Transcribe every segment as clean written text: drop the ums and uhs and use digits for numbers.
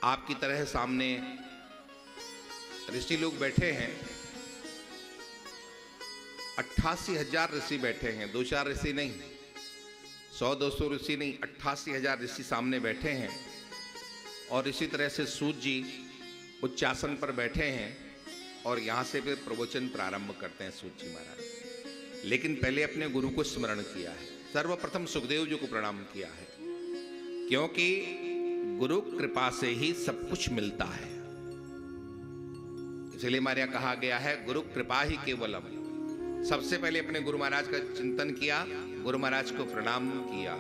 आपकी तरह सामने ऋषि लोग बैठे हैं, 88,000 ऋषि बैठे हैं, 2-4 ऋषि नहीं, 100-200 ऋषि नहीं, 88,000 ऋषि सामने बैठे हैं। और इसी तरह से सूत जी उच्चासन पर बैठे हैं और यहाँ से फिर प्रवचन प्रारंभ करते हैं सूत जी महाराज। लेकिन पहले अपने गुरु को स्मरण किया है, सर्वप्रथम सुखदेव जी को प्रणाम किया है, क्योंकि गुरु कृपा से ही सब कुछ मिलता है। इसलिए हमारे यहाँ कहा गया है गुरु कृपा ही केवलम। सबसे पहले अपने गुरु महाराज का चिंतन किया, गुरु महाराज को प्रणाम किया।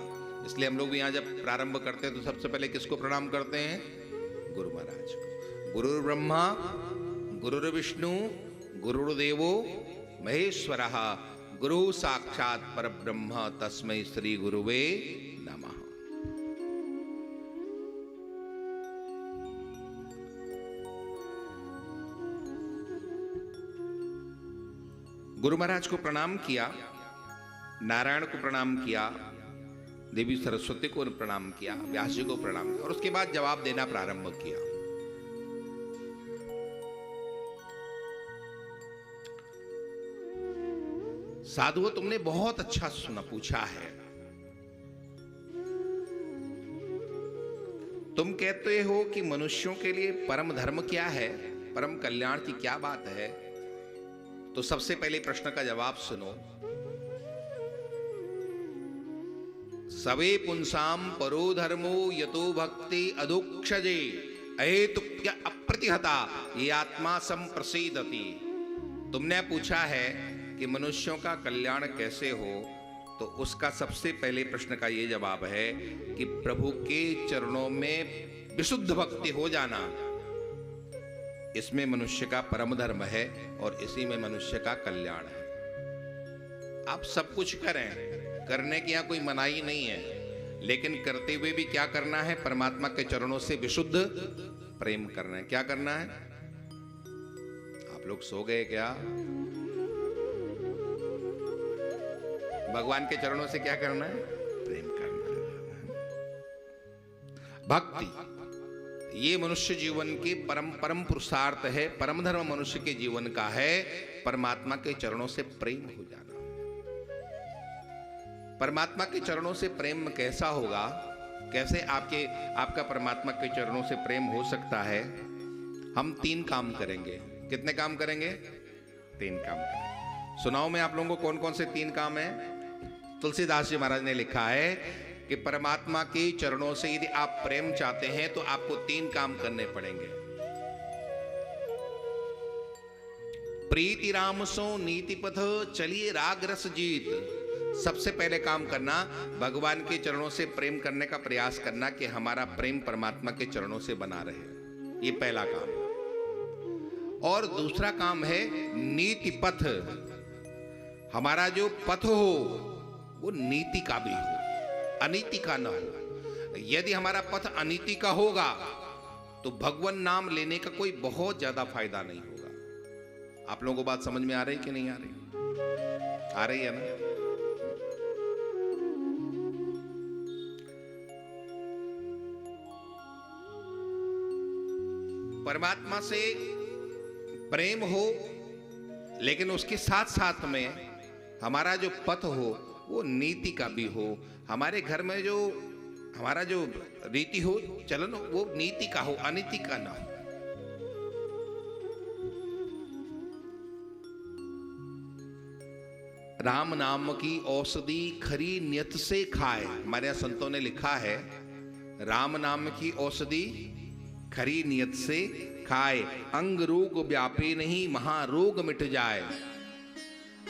इसलिए हम लोग भी यहाँ जब प्रारंभ करते हैं तो सबसे पहले किसको प्रणाम करते हैं? गुरु महाराज को। गुरु ब्रह्मा गुरुर्विष्णु गुरुर्देवो महेश्वरः गुरु साक्षात परब्रह्म तस्मै श्री गुरुवे नमः। गुरु महाराज को प्रणाम किया, नारायण को प्रणाम किया, देवी सरस्वती को प्रणाम किया, व्यास जी को प्रणाम किया और उसके बाद जवाब देना प्रारंभ किया। साधुओं, तुमने बहुत अच्छा सुना पूछा है। तुम कहते हो कि मनुष्यों के लिए परम धर्म क्या है, परम कल्याण की क्या बात है। तो सबसे पहले प्रश्न का जवाब सुनो। सवे पुंसाम परो धर्मो यतो भक्ति अदुक्षजे अहेतुक्य अप्रतिहता ये आत्मा संप्रसीदति। तुमने पूछा है कि मनुष्यों का कल्याण कैसे हो, तो उसका सबसे पहले प्रश्न का ये जवाब है कि प्रभु के चरणों में विशुद्ध भक्ति हो जाना, इसमें मनुष्य का परम धर्म है और इसी में मनुष्य का कल्याण है। आप सब कुछ करें, करने की यहाँ कोई मनाही नहीं है, लेकिन करते हुए भी क्या करना है? परमात्मा के चरणों से विशुद्ध प्रेम करना है। क्या करना है? आप लोग सो गए क्या? भगवान के चरणों से क्या करना है? प्रेम करना है। भक्ति ये मनुष्य जीवन के परम पुरुषार्थ है, परम धर्म मनुष्य के जीवन का है, परमात्मा के चरणों से प्रेम हो जाना। परमात्मा के चरणों से प्रेम कैसा होगा? कैसे आपका परमात्मा के चरणों से प्रेम हो सकता है? हम 3 काम करेंगे। कितने काम करेंगे? 3 काम करेंगे। सुनाओ मैं आप लोगों को कौन कौन से 3 काम हैं? तुलसीदास जी महाराज ने लिखा है कि परमात्मा के चरणों से यदि आप प्रेम चाहते हैं तो आपको 3 काम करने पड़ेंगे। प्रीति राम सो नीति पथ चलिए राग रस जीत। सबसे पहले काम करना, भगवान के चरणों से प्रेम करने का प्रयास करना कि हमारा प्रेम परमात्मा के चरणों से बना रहे। ये पहला काम। और दूसरा काम है नीति पथ। हमारा जो पथ हो वो नीति का भी हो, अनीति का ना हो। यदि हमारा पथ अनीति का होगा तो भगवान नाम लेने का कोई बहुत ज्यादा फायदा नहीं होगा। आप लोगों को बात समझ में आ रही कि नहीं आ रही? आ रही है ना? परमात्मा से प्रेम हो, लेकिन उसके साथ साथ में हमारा जो पथ हो वो नीति का भी हो। हमारे घर में जो हमारा जो रीति हो, चलन हो, वो नीति का हो, अनीति का ना हो। राम नाम की औषधि खरी नियत से खाए। हमारे यहाँ संतों ने लिखा है राम नाम की औषधि खरी नियत से खाए, अंग रोग व्यापे नहीं महारोग मिट जाए।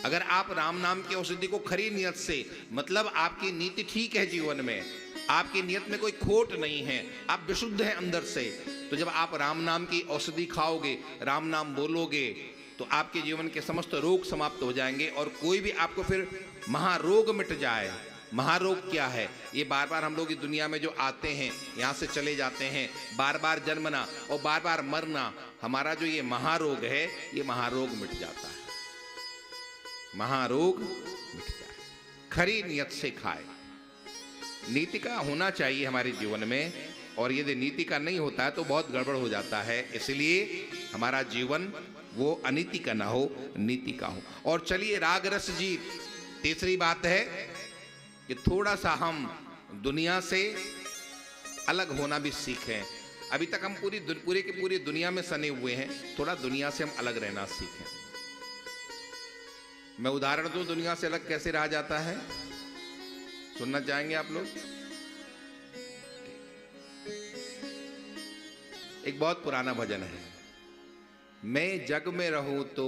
अगर आप राम नाम की औषधि को खरी नियत से, मतलब आपकी नीति ठीक है जीवन में, आपकी नियत में कोई खोट नहीं है, आप विशुद्ध हैं अंदर से, तो जब आप राम नाम की औषधि खाओगे, राम नाम बोलोगे, तो आपके जीवन के समस्त रोग समाप्त हो जाएंगे और कोई भी आपको फिर महारोग मिट जाए। महारोग क्या है? ये बार बार हम लोग इस दुनिया में जो आते हैं, यहाँ से चले जाते हैं, बार बार जन्मना और बार बार मरना, हमारा जो ये महारोग है, ये महारोग मिट जाता है। महारोग मिट जाए, खरी नियत से खाए। नीति का होना चाहिए हमारे जीवन में और यदि नीति का नहीं होता है तो बहुत गड़बड़ हो जाता है। इसलिए हमारा जीवन वो अनीति का ना हो, नीति का हो। और चलिए राग रस जी, तीसरी बात है कि थोड़ा सा हम दुनिया से अलग होना भी सीखें। अभी तक हम पूरी दुनिया में सने हुए हैं, थोड़ा दुनिया से हम अलग रहना सीखें। मैं उदाहरण दूं दुनिया से अलग कैसे रहा जाता है, सुनना चाहेंगे आप लोग? एक बहुत पुराना भजन है, मैं जग में रहूं तो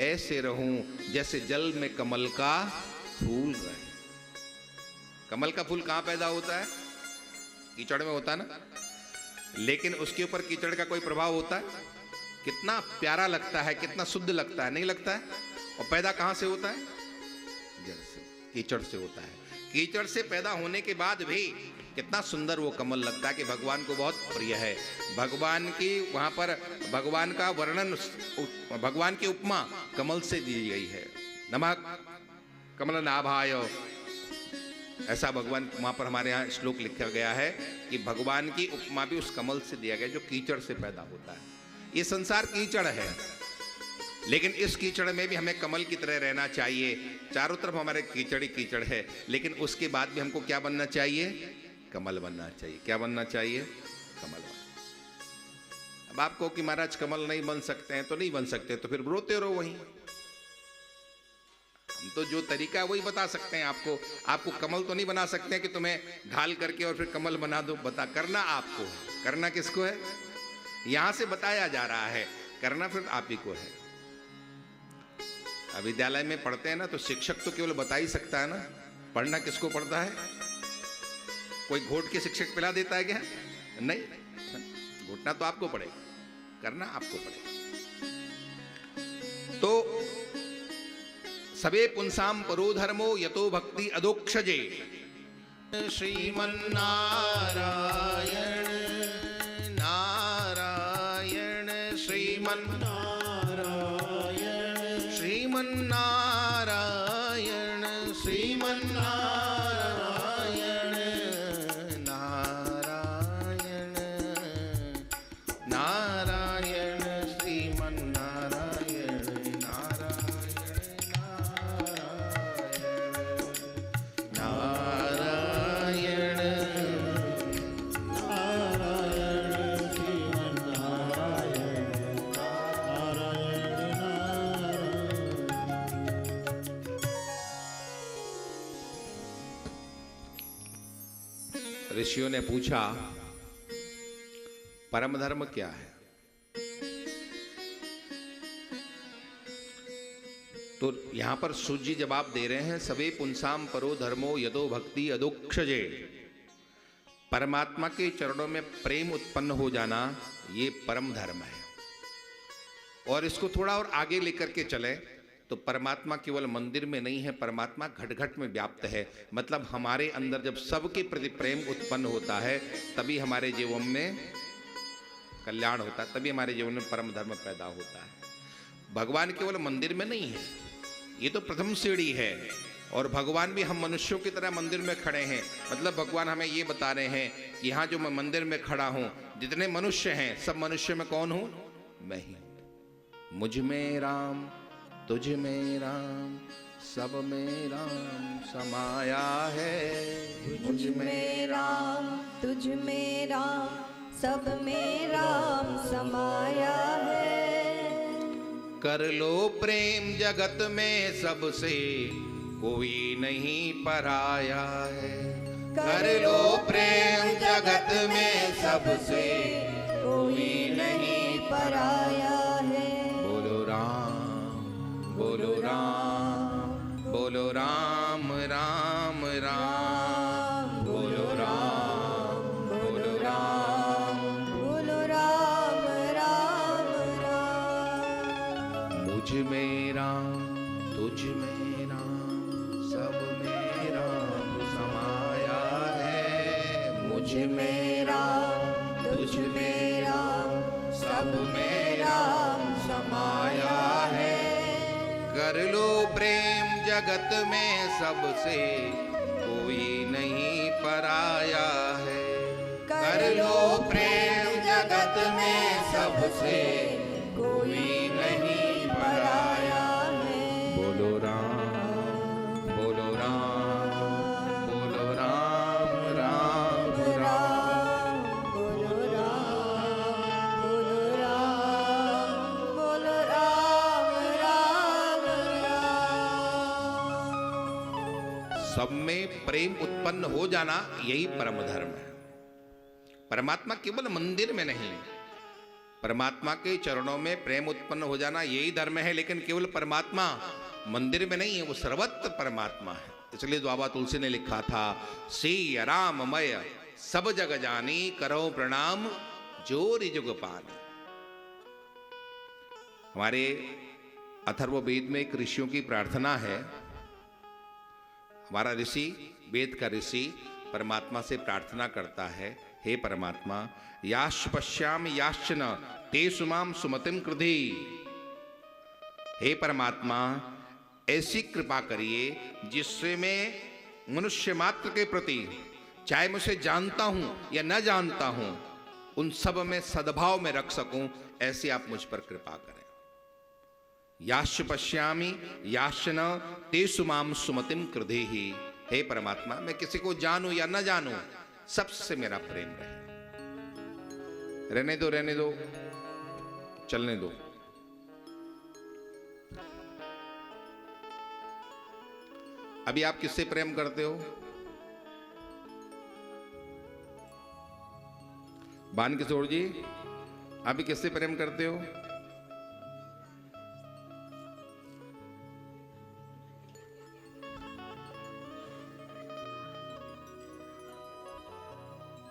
ऐसे रहूं जैसे जल में कमल का फूल रहे। कमल का फूल कहां पैदा होता है? कीचड़ में होता है ना, लेकिन उसके ऊपर कीचड़ का कोई प्रभाव होता है? कितना प्यारा लगता है, कितना शुद्ध लगता है, नहीं लगता है? और पैदा कहां से होता है? जल से, कीचड़ से होता है। कीचड़ से पैदा होने के बाद भी कितना सुंदर वो कमल लगता है कि भगवान को बहुत प्रिय है। भगवान की वहां पर भगवान का वर्णन, भगवान की उपमा कमल से दी गई है। नमः कमल नाभाय, ऐसा भगवान वहां पर हमारे यहाँ श्लोक लिखा गया है कि भगवान की उपमा भी उस कमल से दिया गया जो कीचड़ से पैदा होता है। ये संसार कीचड़ है, लेकिन इस कीचड़ में भी हमें कमल की तरह रहना चाहिए। चारों तरफ हमारे कीचड़ ही कीचड़ है, लेकिन उसके बाद भी हमको क्या बनना चाहिए? कमल बनना चाहिए। क्या बनना चाहिए? कमल बनना। अब आपको कि महाराज कमल नहीं बन सकते हैं, तो नहीं बन सकते, तो फिर रोते रहो वहीं। हम तो जो तरीका है वही बता सकते हैं आपको। आपको कमल तो नहीं बना सकते हैं कि तुम्हें ढाल करके और फिर कमल बना दो। बता, करना आपको है। करना किसको है? यहां से बताया जा रहा है, करना फिर आप ही को है। अब विद्यालय में पढ़ते हैं ना, तो शिक्षक तो केवल बता ही सकता है ना, पढ़ना किसको पड़ता है? कोई घोट के शिक्षक पिला देता है क्या? नहीं, घोटना तो आपको पड़ेगा, करना आपको पड़ेगा। तो सबे पुंसाम परो धर्मो यतो भक्ति अदोक्षजे। श्रीमन्नारायण नारायण श्रीमन्नारायण श्रीमन्नारायण श्रीमन्नारायण नारायण नारायण श्रीमन्नारायण ऋषियों ने पूछा परम धर्म क्या है? तो यहां पर सूर्य जी जवाब दे रहे हैं, सबे पुंसाम परो धर्मो यदो भक्ति अदोक्षजे। परमात्मा के चरणों में प्रेम उत्पन्न हो जाना, ये परम धर्म है। और इसको थोड़ा और आगे लेकर के चले तो परमात्मा केवल मंदिर में नहीं है, परमात्मा घट घट में व्याप्त है। मतलब हमारे अंदर जब सबके प्रति प्रेम उत्पन्न होता है, तभी हमारे जीवन में कल्याण होता है, तभी हमारे जीवन में परम धर्म पैदा होता है। भगवान केवल मंदिर में नहीं है, ये तो प्रथम सीढ़ी है। और भगवान भी हम मनुष्यों की तरह मंदिर में खड़े हैं। मतलब भगवान हमें ये बता रहे हैं कि यहाँ जो मैं मंदिर में खड़ा हूं, जितने मनुष्य हैं, सब मनुष्य में कौन हूं? मैं ही। मुझ में राम, तुझ में राम, सब में राम समाया है। मुझ में राम, तुझ में राम, सब में राम समाया है। कर लो प्रेम जगत में सबसे, कोई नहीं पराया है। कर लो प्रेम जगत में सबसे, कोई नहीं पराया है। बोलो राम, बोलो राम, बोलो राम राम राम, बोलो राम, बोलो राम, बोलो राम राम राम। मुझ में राम, तुझ में राम, सब में राम समाया है। मुझ में राम, तुझ में राम, सब में राम समाया है। कर लो प्रेम जगत में सबसे, कोई नहीं पराया है। कर लो सबसे कोई नहीं पराया है। बोलो राम, बोलो राम, बोलो राम राम राम। बोलो राम, बोलो राम, बोलो राम राम राम। सब में प्रेम उत्पन्न हो जाना यही परम धर्म है। परमात्मा केवल मंदिर में नहीं, परमात्मा के चरणों में प्रेम उत्पन्न हो जाना यही धर्म है। लेकिन केवल परमात्मा मंदिर में नहीं है, वो सर्वत्र परमात्मा है। इसलिए द्वाबा तुलसी ने लिखा था, श्री राममय सब जग जानी, करो प्रणाम जोरि जुग पानी। हमारे अथर्ववेद में एक ऋषियों की प्रार्थना है। हमारा ऋषि, वेद का ऋषि परमात्मा से प्रार्थना करता है, हे परमात्मा, याश्च पश्यामि याश्च न तेषु मां सुमतिं कृधि। हे परमात्मा, ऐसी कृपा करिए जिससे मैं मनुष्य मात्र के प्रति, चाहे मैं उसे जानता हूं या न जानता हूं, उन सब में सद्भाव में रख सकूं। ऐसी आप मुझ पर कृपा करें। याश्च पश्यामि याश्च न तेषु मां सुमतिं कृधि। हे परमात्मा, मैं किसी को जानूं या न जानूं, सबसे मेरा प्रेम रहे। रहने दो, रहने दो, चलने दो। अभी आप किससे प्रेम करते हो? बान किशोर जी, अभी किससे प्रेम करते हो?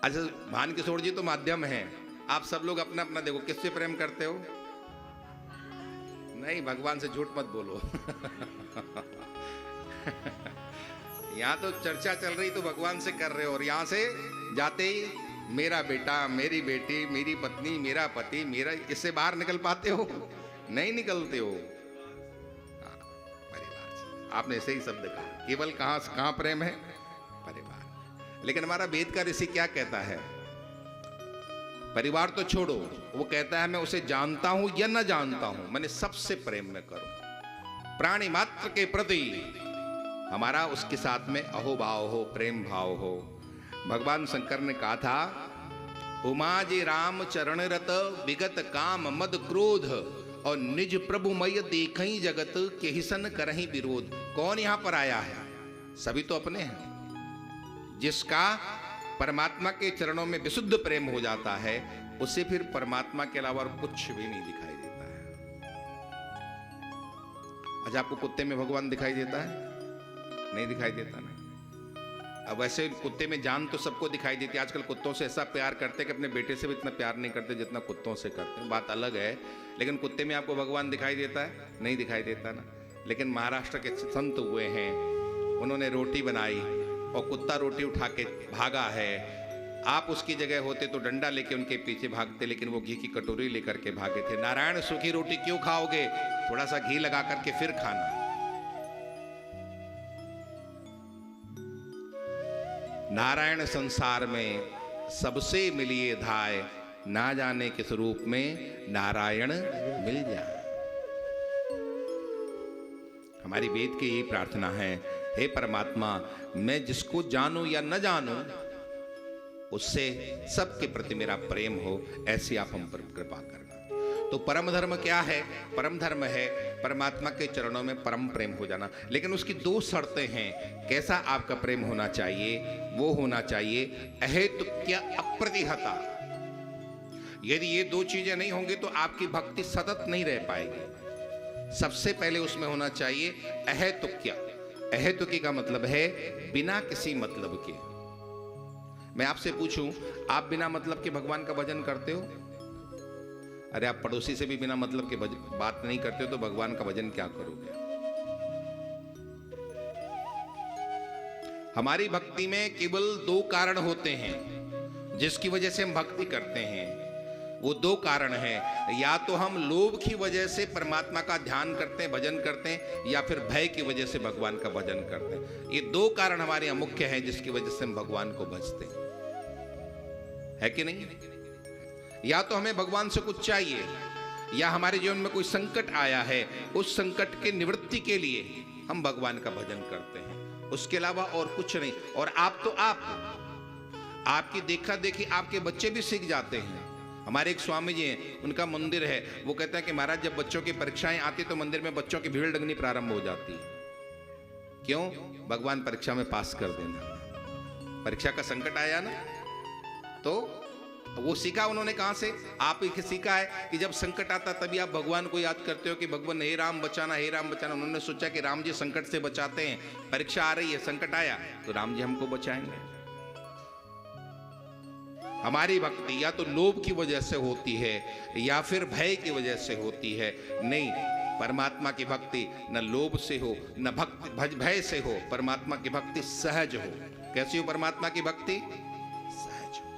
अच्छा, भान किशोर जी तो माध्यम है, आप सब लोग अपना अपना देखो, किससे प्रेम करते हो? नहीं, भगवान से झूठ मत बोलो। यहाँ तो चर्चा चल रही तो भगवान से कर रहे हो, और यहाँ से जाते ही मेरा बेटा, मेरी बेटी, मेरी पत्नी, मेरा पति, मेरा, इससे बाहर निकल पाते हो? नहीं निकलते हो। परिवार, आपने ऐसे ही शब्द कहा, केवल कहाँ प्रेम है? परिवार। लेकिन हमारा वेद का ऋषि क्या कहता है? परिवार तो छोड़ो, वो कहता है मैं उसे जानता हूं या न जानता हूं, मैंने सबसे प्रेम में करूं। प्राणी मात्र के प्रति हमारा उसके साथ में अहोभाव हो, प्रेम भाव हो। भगवान शंकर ने कहा था, उमाजी राम चरण रत विगत काम मद क्रोध, और निज प्रभु मय देखई जगत के सन करही विरोध। कौन यहां पर आया है? सभी तो अपने हैं। जिसका परमात्मा के चरणों में विशुद्ध प्रेम हो जाता है, उसे फिर परमात्मा के अलावा कुछ भी नहीं दिखाई देता है। अच्छा, आपको कुत्ते में भगवान दिखाई देता है? नहीं दिखाई देता ना। अब वैसे कुत्ते में जान तो सबको दिखाई देती है। आजकल कुत्तों से ऐसा प्यार करते कि अपने बेटे से भी इतना प्यार नहीं करते जितना कुत्तों से करते हैं, बात अलग है। लेकिन कुत्ते में आपको भगवान दिखाई देता है? नहीं दिखाई देता ना। लेकिन महाराष्ट्र के संत हुए हैं, उन्होंने रोटी बनाई और कुत्ता रोटी उठा के भागा है। आप उसकी जगह होते तो डंडा लेके उनके पीछे भागते, लेकिन वो घी की कटोरी लेकर के भागे थे। नारायण, सूखी रोटी क्यों खाओगे? थोड़ा सा घी लगा करके फिर खाना। नारायण संसार में सबसे मिलिए धाय, ना जाने किस रूप में नारायण मिल जाए। हमारी वेद की यही प्रार्थना है, हे परमात्मा, मैं जिसको जानूं या न जानूं, उससे सबके प्रति मेरा प्रेम हो, ऐसी आप हम पर कृपा करना। तो परम धर्म क्या है? परम धर्म है परमात्मा के चरणों में परम प्रेम हो जाना। लेकिन उसकी दो शर्तें हैं। कैसा आपका प्रेम होना चाहिए? वो होना चाहिए अहेतुक्य अप्रतिहता। यदि ये दो चीजें नहीं होंगी तो आपकी भक्ति सतत नहीं रह पाएगी। सबसे पहले उसमें होना चाहिए अहेतुक्य। अहेतुकी का मतलब है बिना किसी मतलब के। मैं आपसे पूछूं, आप बिना मतलब के भगवान का भजन करते हो? अरे, आप पड़ोसी से भी बिना मतलब के बात नहीं करते हो तो भगवान का भजन क्या करोगे? हमारी भक्ति में केवल दो कारण होते हैं जिसकी वजह से हम भक्ति करते हैं। वो दो कारण हैं, या तो हम लोभ की वजह से परमात्मा का ध्यान करते हैं, भजन करते हैं, या फिर भय की वजह से भगवान का भजन करते हैं। ये दो कारण हमारे यहाँ मुख्य हैं जिसकी वजह से हम भगवान को भजते हैं, है कि नहीं? या तो हमें भगवान से कुछ चाहिए, या हमारे जीवन में कोई संकट आया है, उस संकट के निवृत्ति के लिए हम भगवान का भजन करते हैं, उसके अलावा और कुछ नहीं। और आप तो आपकी देखा देखी आपके बच्चे भी सीख जाते हैं। हमारे एक स्वामी जी हैं, उनका मंदिर है, वो कहते हैं कि महाराज जब बच्चों की परीक्षाएं आती तो मंदिर में बच्चों की भीड़ लगनी प्रारंभ हो जाती है। क्यों? भगवान परीक्षा में पास कर देना। परीक्षा का संकट आया ना, तो वो सीखा उन्होंने कहां से? आप ही सीखा है कि जब संकट आता तभी आप भगवान को याद करते हो कि भगवान हे राम बचाना, हे राम बचाना। उन्होंने सोचा कि राम जी संकट से बचाते हैं, परीक्षा आ रही है, संकट आया तो राम जी हमको बचाएंगे। हमारी भक्ति या तो लोभ की वजह से होती है या फिर भय की वजह से होती है। नहीं, परमात्मा की भक्ति न लोभ से हो न भय से हो। परमात्मा की भक्ति सहज हो। कैसी हो परमात्मा की भक्ति? सहज हो।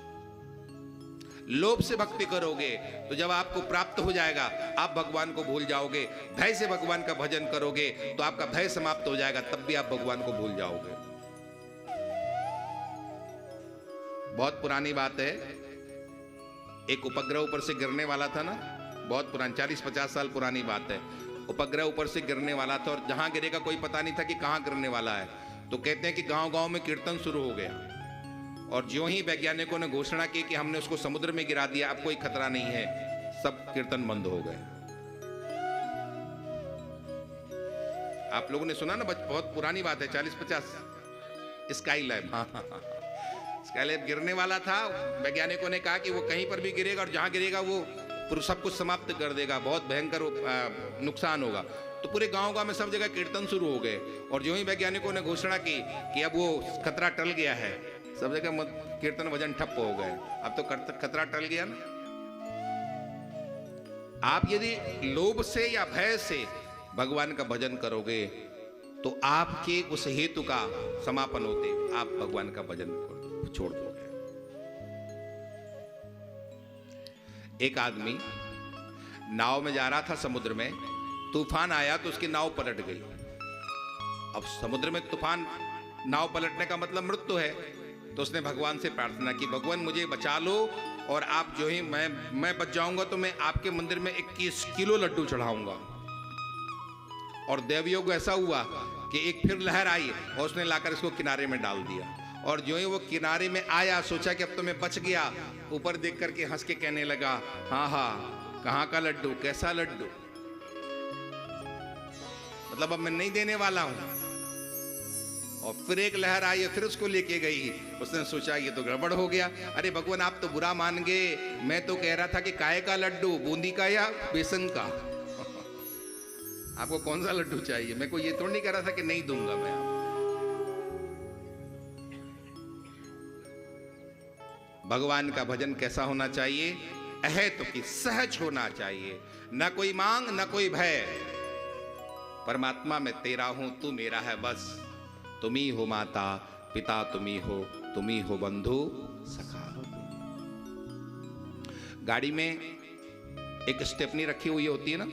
लोभ से भक्ति करोगे तो जब आपको प्राप्त हो जाएगा आप भगवान को भूल जाओगे। भय से भगवान का भजन करोगे तो आपका भय समाप्त हो जाएगा, तब भी आप भगवान को भूल जाओगे। बहुत पुरानी बात है, एक उपग्रह ऊपर से गिरने वाला था ना, बहुत पुरानी 40-50 साल पुरानी बात है। उपग्रह ऊपर से गिरने वाला था और जहां गिरेगा कोई पता नहीं था कि कहां गिरने वाला है। तो कहते हैं कि गांव-गांव में कीर्तन शुरू हो गया और ज्यों ही वैज्ञानिकों ने घोषणा की कि हमने उसको समुद्र में गिरा दिया, अब कोई खतरा नहीं है, सब कीर्तन बंद हो गए। आप लोगों ने सुना ना, बहुत पुरानी बात है, 40-50, स्काई लैब। हाँ, स्काई लैब गिरने वाला था। वैज्ञानिकों ने कहा कि वो कहीं पर भी गिरेगा और जहां गिरेगा वो सब कुछ समाप्त कर देगा, बहुत भयंकर नुकसान होगा। तो पूरे गांव-गांव में सब जगह कीर्तन शुरू हो गए और जो ही वैज्ञानिकों ने घोषणा की कि अब वो खतरा टल गया है, सब जगह कीर्तन भजन ठप्प हो गए। अब तो खतरा टल गया ना। आप यदि लोभ से या भय से भगवान का भजन करोगे तो आपके उस हेतु का समापन होते आप भगवान का भजन छोड़ दोगे। एक आदमी नाव में जा रहा था समुद्र में, तूफान आया तो उसकी नाव पलट गई। अब समुद्र में तूफान, नाव पलटने का मतलब मृत्यु है। तो उसने भगवान से प्रार्थना की, भगवान मुझे बचा लो और आप जो ही मैं बच जाऊंगा तो मैं आपके मंदिर में 21 किलो लड्डू चढ़ाऊंगा। और देवयोग ऐसा हुआ कि एक फिर लहर आई और उसने लाकर इसको किनारे में डाल दिया। और जो ही वो किनारे में आया, सोचा कि अब तो मैं बच गया, ऊपर देख करके हंस के कहने लगा, हाँ हाँ, कहाँ का लड्डू, कैसा लड्डू, मतलब अब मैं नहीं देने वाला हूं। और फिर एक लहर आई, फिर उसको लेके गई। उसने सोचा ये तो गड़बड़ हो गया, अरे भगवान आप तो बुरा मान गए, मैं तो कह रहा था कि काय का लड्डू, बूंदी का या बेसन का। आपको कौन सा लड्डू चाहिए? मैं को ये तो नहीं कह रहा था कि नहीं दूंगा मैं आपको। भगवान का भजन कैसा होना चाहिए? अहेतु की सहज होना चाहिए, न कोई मांग न कोई भय। परमात्मा मैं तेरा हूं, तू मेरा है बस। तुम ही हो माता पिता, तुम ही हो बंधु सखा। गाड़ी में एक स्टेपनी रखी हुई होती है ना,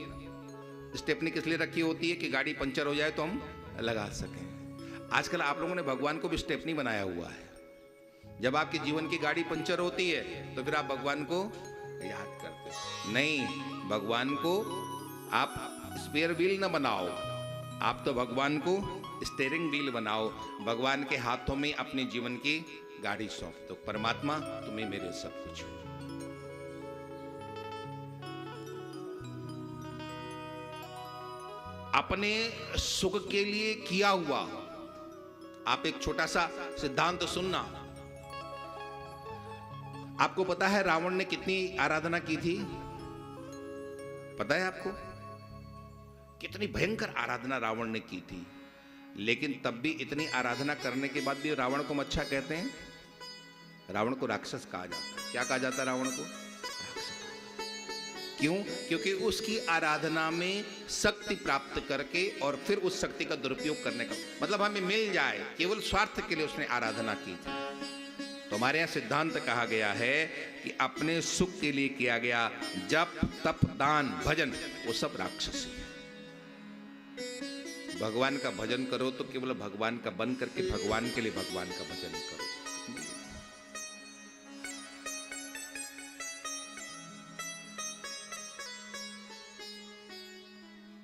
स्टेपनी किस लिए रखी होती है? कि गाड़ी पंचर हो जाए तो हम लगा सकें। आजकल आप लोगों ने भगवान को भी स्टेपनी बनाया हुआ है। जब आपके जीवन की गाड़ी पंचर होती है तो फिर आप भगवान को याद करते हो। नहीं, भगवान को आप स्पेयर व्हील न बनाओ, आप तो भगवान को स्टीयरिंग व्हील बनाओ। भगवान के हाथों में अपने जीवन की गाड़ी सौंप दो। परमात्मा तुम्हें मेरे सब कुछ हो। अपने सुख के लिए किया हुआ, आप एक छोटा सा सिद्धांत सुनना। आपको पता है रावण ने कितनी आराधना की थी? पता है आपको? कितनी भयंकर आराधना रावण ने की थी। लेकिन तब भी इतनी आराधना करने के बाद भी रावण को हम अच्छा कहते हैं? रावण को राक्षस कहा जाता है। क्या कहा जाता है रावण को? क्यों? क्योंकि उसकी आराधना में शक्ति प्राप्त करके और फिर उस शक्ति का दुरुपयोग करने का, मतलब हमें मिल जाए, केवल स्वार्थ के लिए उसने आराधना की थी। तो हमारे यहाँ सिद्धांत कहा गया है कि अपने सुख के लिए किया गया जप तप दान भजन, वो सब राक्षसी है। भगवान का भजन करो तो केवल भगवान का बन करके भगवान के लिए भगवान का भजन करो।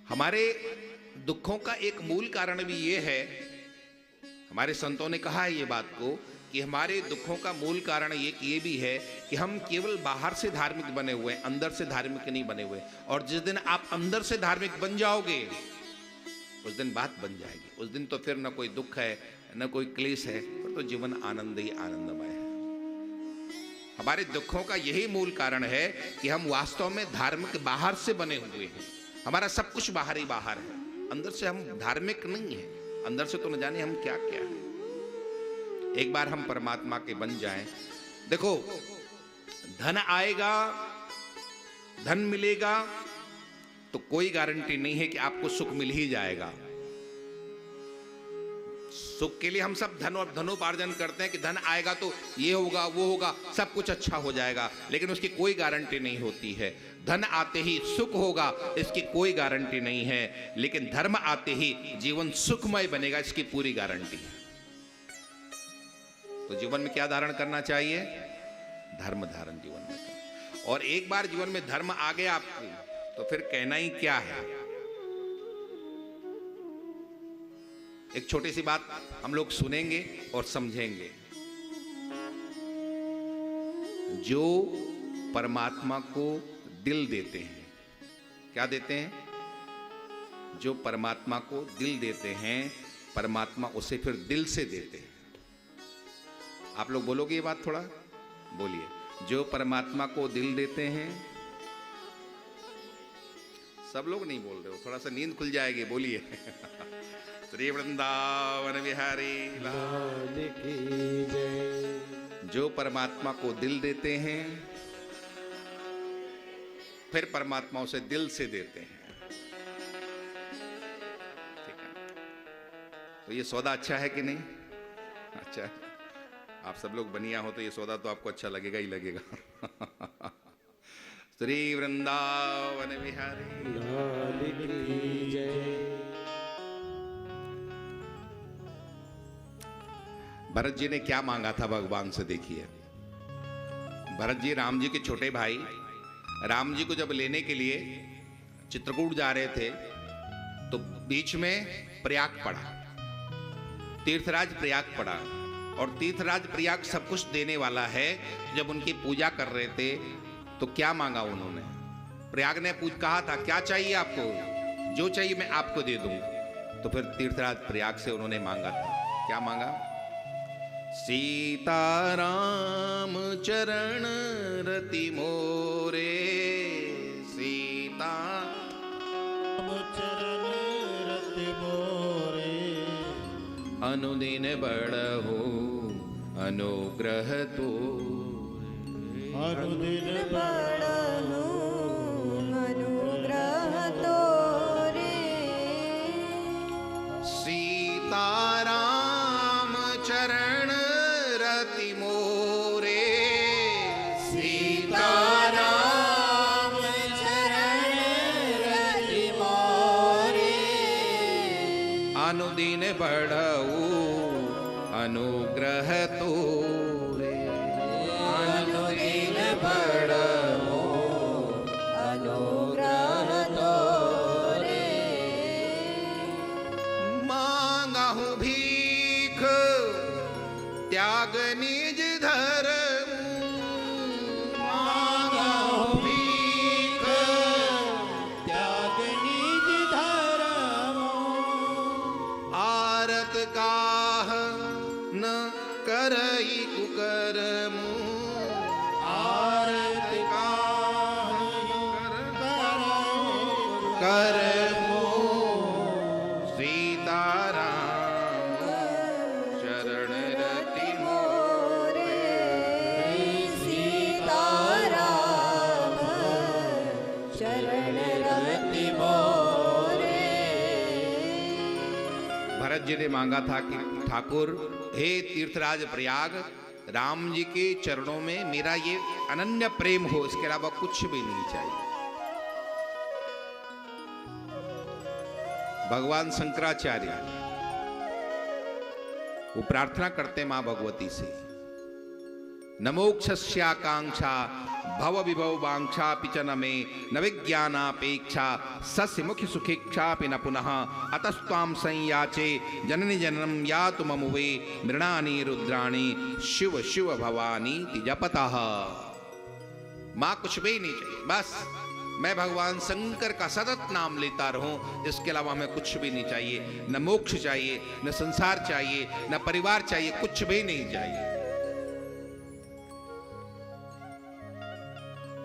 हमारे दुखों का एक मूल कारण भी ये है, हमारे संतों ने कहा है ये बात को, कि हमारे दुखों का मूल कारण ये भी है कि हम केवल बाहर से धार्मिक बने हुए हैं, अंदर से धार्मिक नहीं बने हुए। और जिस दिन आप अंदर से धार्मिक बन जाओगे, उस दिन बात बन जाएगी। उस दिन तो फिर न कोई दुख है, न कोई क्लेश है, फिर तो जीवन आनंद ही आनंदमय है। हमारे दुखों का यही मूल कारण है कि हम वास्तव में धार्मिक बाहर से बने हुए हैं। हमारा सब कुछ बाहर ही बाहर है, अंदर से हम धार्मिक नहीं है। अंदर से तो न जाने हम क्या क्या है। एक बार हम परमात्मा के बन जाएं। देखो, धन आएगा, धन मिलेगा, तो कोई गारंटी नहीं है कि आपको सुख मिल ही जाएगा। सुख के लिए हम सब धन और धनोपार्जन करते हैं कि धन आएगा तो ये होगा, वो होगा, सब कुछ अच्छा हो जाएगा, लेकिन उसकी कोई गारंटी नहीं होती है। धन आते ही सुख होगा, इसकी कोई गारंटी नहीं है, लेकिन धर्म आते ही जीवन सुखमय बनेगा, इसकी पूरी गारंटी है। तो जीवन में क्या धारण करना चाहिए? धर्म धारण जीवन में करना। और एक बार जीवन में धर्म आ गया आपको, तो फिर कहना ही क्या है। एक छोटी सी बात हम लोग सुनेंगे और समझेंगे। जो परमात्मा को दिल देते हैं, क्या देते हैं? जो परमात्मा को दिल देते हैं, परमात्मा उसे फिर दिल से देते हैं। आप लोग बोलोगे ये बात? थोड़ा बोलिए। जो परमात्मा को दिल देते हैं, सब लोग नहीं बोल रहे हो, थोड़ा सा नींद खुल जाएगी, बोलिए। श्री वृंदावन बिहारी लाल की जय। जो परमात्मा को दिल देते हैं, फिर परमात्मा उसे दिल से देते हैं। ठीक है, तो ये सौदा अच्छा है कि नहीं? अच्छा है। आप सब लोग बनिया हो तो ये सौदा तो आपको अच्छा लगेगा ही लगेगा। श्री वृंदावन बिहारी लाल की जय। भरत जी ने क्या मांगा था भगवान से? देखिए, भरत जी राम जी के छोटे भाई, राम जी को जब लेने के लिए चित्रकूट जा रहे थे, तो बीच में प्रयाग पड़ा, तीर्थराज प्रयाग पड़ा। और तीर्थराज प्रयाग सब कुछ देने वाला है। जब उनकी पूजा कर रहे थे तो क्या मांगा उन्होंने? प्रयाग ने कहा था, क्या चाहिए आपको? जो चाहिए मैं आपको दे दूं। तो फिर तीर्थराज प्रयाग से उन्होंने मांगा था, क्या मांगा? सीताराम चरण रति मोरे, सीता चरण रति मोरे, अनुदिन बढ़हु अनुग्रह तो, अनुदिन बढ़हु अनुग्रह तो रे। सीताराम चरण रति मोरे, सीताराम चरण रति मोरे, अनुदिन बढ़हु अनुग्रह तो रे, अनुदिन बढ़हु अनुग्रह तो रे। मांगहु भीख त्याग निज धर्म, मांगहु भीख त्याग निज धर्म, आरत काह न करई कुकर्म, आरत काह कर्म। सीताराम चरण रति मोरे, सीताराम चरण रति मोरे। भरत जी ने मांगा था कि ठाकुर, हे तीर्थराज प्रयाग, राम जी के चरणों में मेरा ये अनन्य प्रेम हो, इसके अलावा कुछ भी नहीं चाहिए। भगवान शंकराचार्य वो प्रार्थना करते मां भगवती से न मोक्षस्याकांक्षा भव विभव वांक्षा पिचन में न विज्ञानापेक्षा सस्य मुखि सुखिक्षा न पुनः अतस्त्वाम संयाचे जननी जननम यातु ममुवे मृणानि रुद्राणि शिव शिव भवानी तिजपतः। माँ कुछ भी नहीं चाहिए, बस मैं भगवान शंकर का सतत नाम लेता रहूं, इसके अलावा हमें कुछ भी नहीं चाहिए। न मोक्ष चाहिए, न संसार चाहिए, न परिवार चाहिए, कुछ भी नहीं चाहिए।